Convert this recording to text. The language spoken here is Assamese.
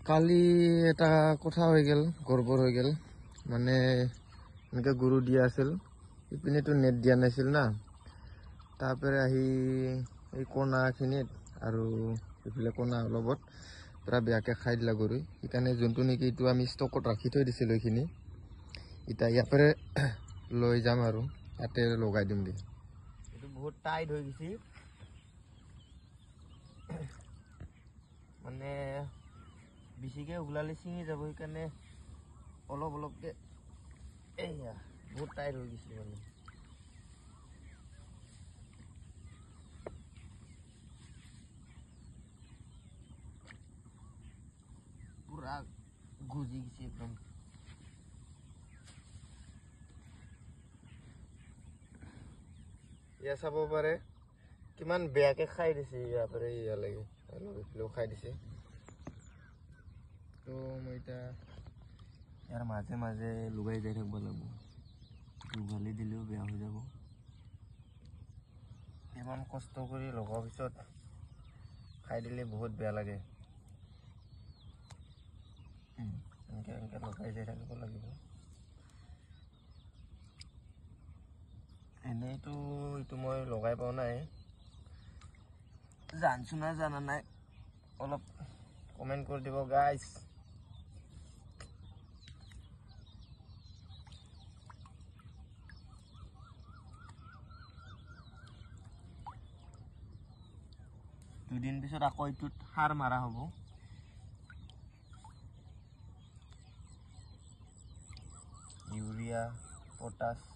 কালি এটা কথা হৈ গেল গড়বড় হৈ গেল মানে এনেকে গৰু দিয়া আছিল ইপিনেতো নেট দিয়া নাছিল না তাৰপৰে আহি এই কোনাখিনিত আৰু এইফালে কোনা অলপত পুৰা বেয়াকে খাই দিলা গৰু সেইকাৰণে যোনটো নেকি এইটো আমি ষ্টকত ৰাখি থৈ দিছিলোঁ এইখিনি এতিয়া ইয়াৰ পৰা লৈ যাম আৰু ইয়াতে লগাই দিম দে এইটো বহুত টাইট হৈ গৈছে মানে বেছিকে উগলালে ছিঙি যাব সেইকাৰণে অলপ অলপকে এইয়া বহুত টাইট হৈ গৈছে মানে পুৰা গুজি গেছে একদম ইয়া চাব পাৰে কিমান বেয়াকে খাই দিছে ইয়াৰ পৰা ইয়ালৈকে অলপ খাই দিছে তো মই এতিয়া ইয়াৰ মাজে মাজে লগাই যাই থাকিব লাগিব উঘালি দিলেও বেয়া হৈ যাব ইমান কষ্ট কৰি লগাৰ পিছত খাই দিলে বহুত বেয়া লাগে এনেকে এনেকে লগাই যাই থাকিব লাগিব এনেইতো এইটো মই লগাই পোৱা নাই জানছো না জানা নাই অলপ কমেন্ট কৰি দিব গাইস দুদিন পিছত আকৌ এইটোত সাৰ মাৰা হ'ব ইউৰিয়া পটাছ